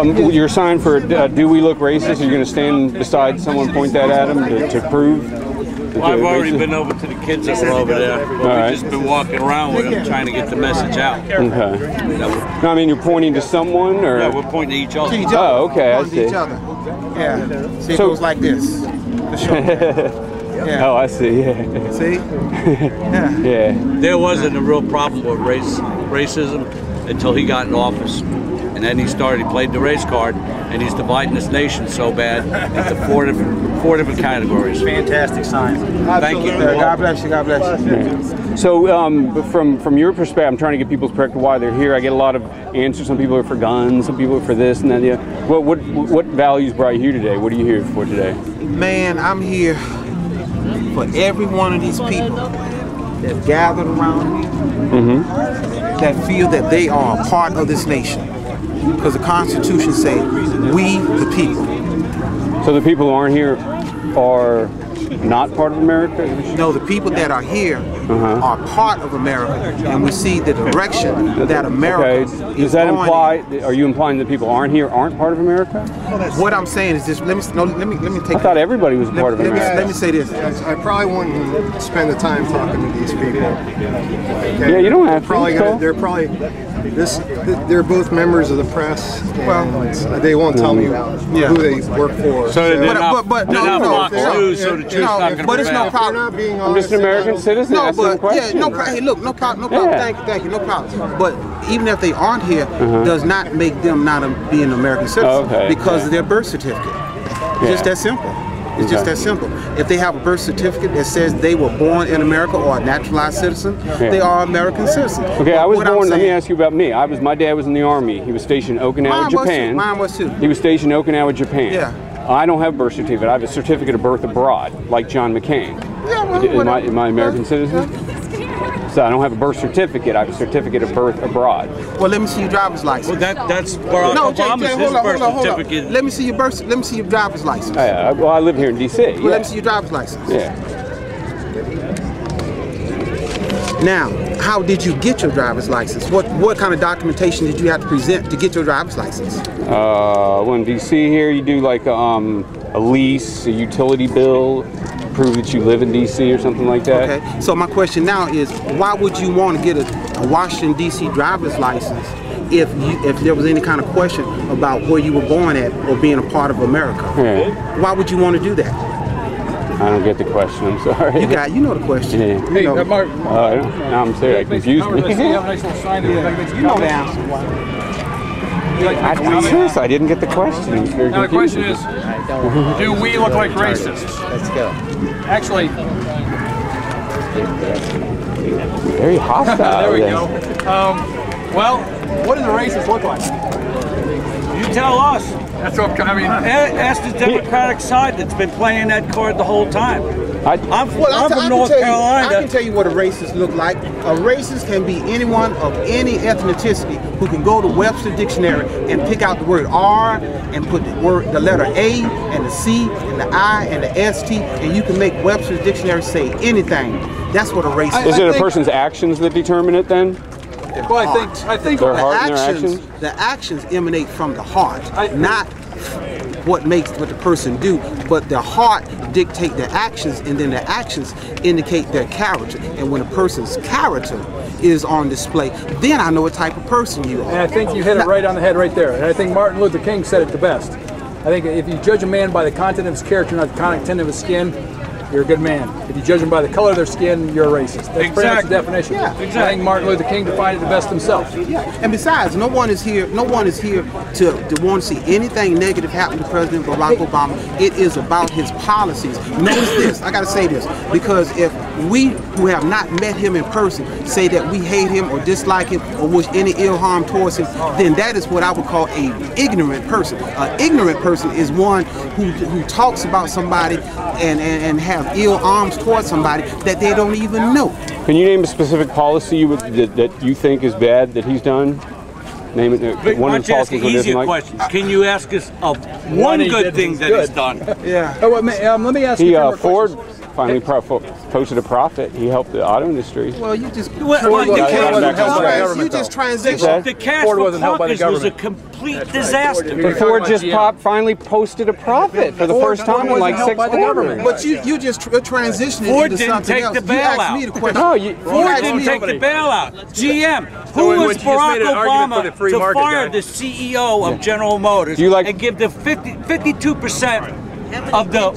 You're signed for do we look racist? You're going to stand beside someone, point that at them to prove? Well, I've already been over to the kids that were over there. But we've just been walking around with them trying to get the message out. Okay. No, I mean, you're pointing to someone, or? Yeah, we're pointing to each other. Oh, okay, I see. Each other. Yeah. See, it goes like this. Yeah. Oh, I see. Yeah. See? Yeah. Yeah. There wasn't a real problem with racism until he got in office. And then he played the race card, and he's dividing this nation so bad into four different categories. Fantastic sign. Thank you. God bless you. God bless you. Yeah. So, from your perspective, I'm trying to get people's perspective why they're here. I get a lot of answers. Some people are for guns, some people are for this and that. Yeah. What values brought you here today? What are you here for today? Man, I'm here for every one of these people that gathered around me that feel that they are a part of this nation. Because the Constitution says, we the people. So the people who aren't here are not part of America? No, the people that are here are part of America, and we see the direction that America is going. Does that imply? Are you implying that people aren't here aren't part of America? What I'm saying is this. Let me take. I thought everybody was part of America. Let me say this. I probably wouldn't spend the time talking to these people. Okay? Yeah, you don't have to. They're both members of the press. And they won't tell me who they work for. So they're not Fox News, so the truth's not going to But it's no problem. I'm just an American citizen. No, but hey, look, no problem. Thank you, no problem. But even if they aren't here, does not make them not be an American citizen because of their birth certificate. It's just that simple. It's just that simple. If they have a birth certificate that says they were born in America or a naturalized citizen, they are American citizens. Okay, I was born. Let me ask you about me. My dad was in the Army. He was stationed in Okinawa, Japan. Mine was too. He was stationed in Okinawa, Japan. Yeah. I don't have a birth certificate. I have a certificate of birth abroad, like John McCain. Yeah, well, am I American citizen? So I don't have a birth certificate. I have a certificate of birth abroad. Well, let me see your driver's license. Well, that's Barack Obama's birth certificate. Let me see your driver's license. Well, I live here in D.C. Well, let me see your driver's license. Yeah. Now, how did you get your driver's license? What kind of documentation did you have to present to get your driver's license? Well, in D.C. here, you do like a lease, a utility bill, prove that you live in D.C. or something like that. Okay. So my question now is, why would you want to get a Washington D.C. driver's license if there was any kind of question about where you were born at or being a part of America? Yeah. Why would you want to do that? I don't get the question. I'm sorry. You know the question. Yeah. Hey, Mark. Now I'm sorry. I confused me. You have a nice little sign there. You know the answer. I didn't get the question. It was very Now the question confusing. is, do we look like racists? Let's go. Actually, Very hostile. there we go. Well, what does a racist look like? You tell us. That's what I mean. Ask the Democratic side that's been playing that card the whole time. I'm from North Carolina. I can tell you what a racist look like. A racist can be anyone of any ethnicity who can go to Webster Dictionary and pick out the word R and put the letter A and the C and the I and the ST, and you can make Webster's Dictionary say anything. That's what a racist is. Is it a person's actions that determine it then? Well, I think Their heart and their actions? The actions emanate from the heart, not what makes what the person do, but the heart dictate their actions, and then the actions indicate their character. And when a person's character is on display, then I know what type of person you are. And I think you hit it right on the head right there. And I think Martin Luther King said it the best. I think if you judge a man by the content of his character, not the content of his skin, you're a good man. If you judge them by the color of their skin, you're a racist. That's pretty much the definition. Yeah, exactly. I think Martin Luther King defined it the best himself. Yeah, and besides, no one is here to want to see anything negative happen to President Barack Obama. It is about his policies. Notice this, I gotta say this, because if we who have not met him in person say that we hate him or dislike him or wish any ill harm towards him, then that is what I would call an ignorant person. An ignorant person is one who talks about somebody and have ill arms towards somebody that they don't even know. Can you name a specific policy that you think is bad that he's done? Name it. One of the policies. Easier questions. Can you ask us of one good thing that he's done? Yeah. Let me ask you. He finally posted a profit. He helped the auto industry. Well, you just you just transition. The cash for caucus was a complete disaster. But Ford just finally posted a profit for the first time in like 6 quarters. But you just transitioned Ford into didn't something take else. the You asked bailout. me the question. No, Ford didn't take the bailout. GM, who was Barack Obama to fire the CEO of General Motors and give the 52% of the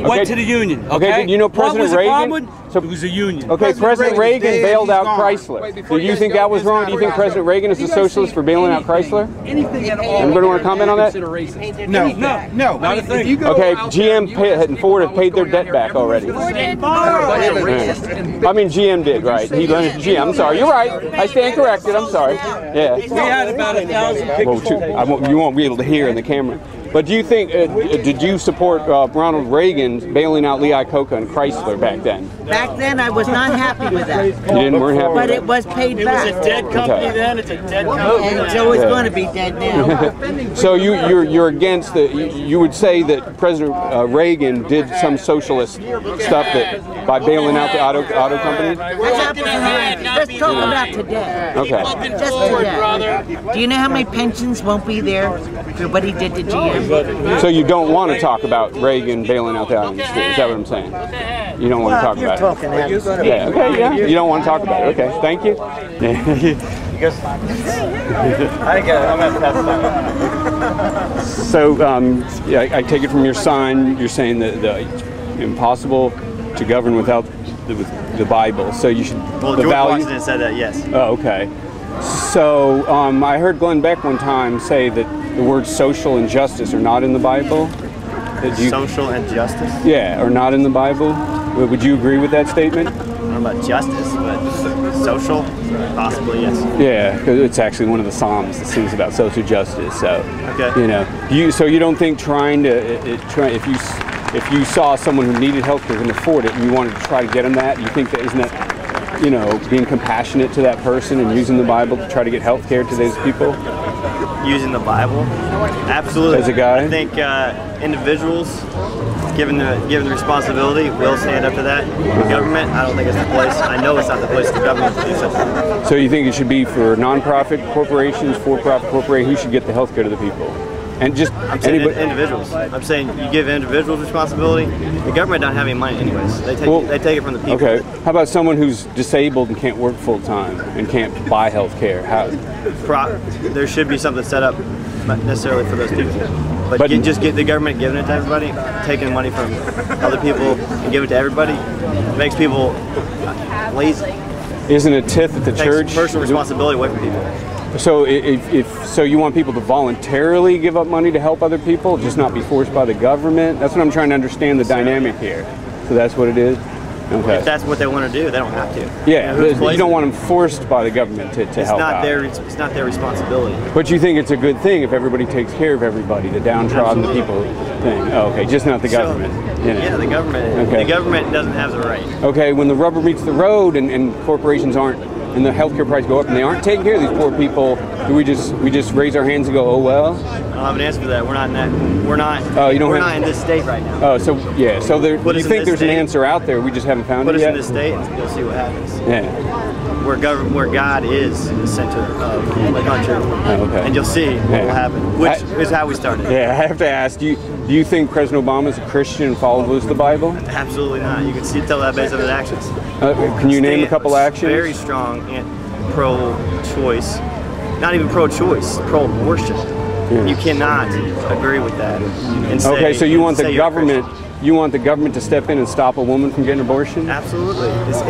went to the union? Okay, you know President Reagan? It was a union. Okay, President Reagan bailed out Chrysler. Do you think that was wrong? Do you think President Reagan is a socialist for bailing out Chrysler? Anything at all. Anybody want to comment on that? No. Not a thing. Okay, GM and Ford have paid their debt back already. I mean, GM did, right? He lent it to GM. I'm sorry. You're right. I stand corrected. I'm sorry. Yeah. We had about 1,000 Well, you won't be able to hear in the camera. But do you think, did you support Ronald Reagan bailing out Lee Iacocca and Chrysler back then? Back then, I was not happy with that. You weren't happy But with it was paid back. It was a dead company then. It's a dead company And so it's going to be dead now. So you're against you would say that President Reagan did some socialist stuff that by bailing out the auto company? Let's talk about today. Okay. Just today. Do you know how many pensions won't be there for what he did to GM? So you don't want to talk about Reagan bailing out the auto industry? Is that what I'm saying? You don't want to talk about it? Yeah. Okay. Yeah. You don't want to talk about it? Okay. Thank you. So I take it from your sign. You're saying that it's impossible to govern without the Bible. So you should. Well, George Washington said that. Yes. Oh, okay. So I heard Glenn Beck one time say that the words social and justice are not in the Bible. Social and justice? Yeah, are not in the Bible. Would you agree with that statement? I don't know about justice, but social, possibly yes. Yeah, because it's actually one of the Psalms that sings about social justice. So, okay. So you don't think if you saw someone who needed health care and couldn't afford it, and you wanted to try to get them that, you think that isn't that being compassionate to that person and using the Bible to try to get health care to those people? Using the Bible? Absolutely. As a guy? I think individuals, given the responsibility, will stand up to that. The government, I don't think it's the place. I know it's not the place of the government to do something. So you think it should be for nonprofit corporations, for-profit corporations, who should get the health care to the people? And just I'm saying individuals. I'm saying you give individuals responsibility. The government don't have any money anyways. They take it from the people. Okay. How about someone who's disabled and can't work full time and can't buy health care? There should be something set up, not necessarily for those people. But just get the government giving it to everybody, taking money from other people and giving it to everybody, makes people lazy. Isn't it tith at the church? Takes personal responsibility away from people. So so you want people to voluntarily give up money to help other people, just not be forced by the government? That's what I'm trying to understand the dynamic here. So that's what it is? Okay. If that's what they want to do, they don't have to. Yeah, you don't want them forced by the government to help out. It's not their responsibility. But you think it's a good thing if everybody takes care of everybody, the downtrodden, the people thing. Oh, okay, just not the government. Yeah, the government. Okay. The government doesn't have the right. Okay, when the rubber meets the road and corporations aren't, and the healthcare prices go up, and they aren't taking care of these poor people, do we just raise our hands and go, oh well? I don't have an answer for that. We're not in that. We're not. We're not in this state right now. Oh, so yeah. So you think there's an answer out there? We just haven't found it yet. Put us in this state, and you'll see what happens. Yeah. Where God is the center of the country, and you'll see what will happen. Which is how we started. Yeah, I have to ask. Do you think President Obama is a Christian and follows the Bible? Absolutely not. You can tell that based on his actions. Can you name a couple actions? Very strong and pro-choice. Not even pro-choice. Pro-abortion. Yeah. You cannot agree with that. Okay, so you want the government. You want the government to step in and stop a woman from getting an abortion? Absolutely. So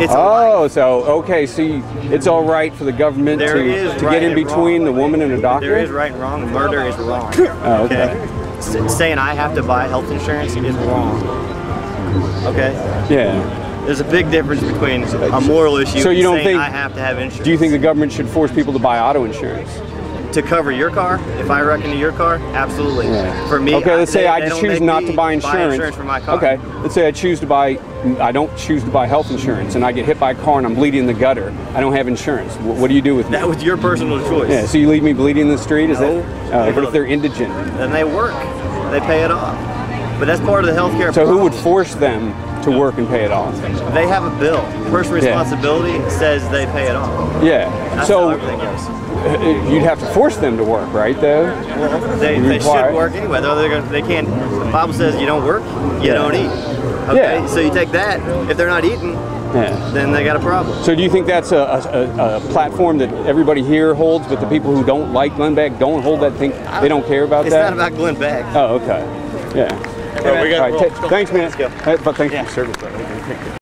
it's all right for the government to get in between the woman and the doctor? There is right and wrong. Murder is wrong. Oh, okay. Saying I have to buy health insurance is wrong. Okay? Yeah. There's a big difference between a moral issue and saying I have to have insurance. Do you think the government should force people to buy auto insurance? To cover your car, if I wreck into your car, absolutely. Yeah. For me, okay, let's say I just choose not to buy insurance for my car. Okay, let's say I don't choose to buy health insurance, and I get hit by a car and I'm bleeding in the gutter. I don't have insurance. What do you do with me? That was your personal choice. Yeah, so you leave me bleeding in the street? Is no, that? What if they're indigent? Then they work. They pay it off. But that's part of the healthcare. So who would force them to work and pay it off. They have a bill. Personal responsibility says they pay it off. Yeah. That's so how everything goes. You'd have to force them to work, right? Though. Well, they should work anyway. They can't. The Bible says you don't work, you don't eat. Okay. So you take that. If they're not eating, then they got a problem. So do you think that's a platform that everybody here holds, but the people who don't like Glenn Beck don't hold that? Think they don't care about that? It's not about Glenn Beck. Oh, okay. Yeah. All right, thanks, man. Let's go. But thanks for your service.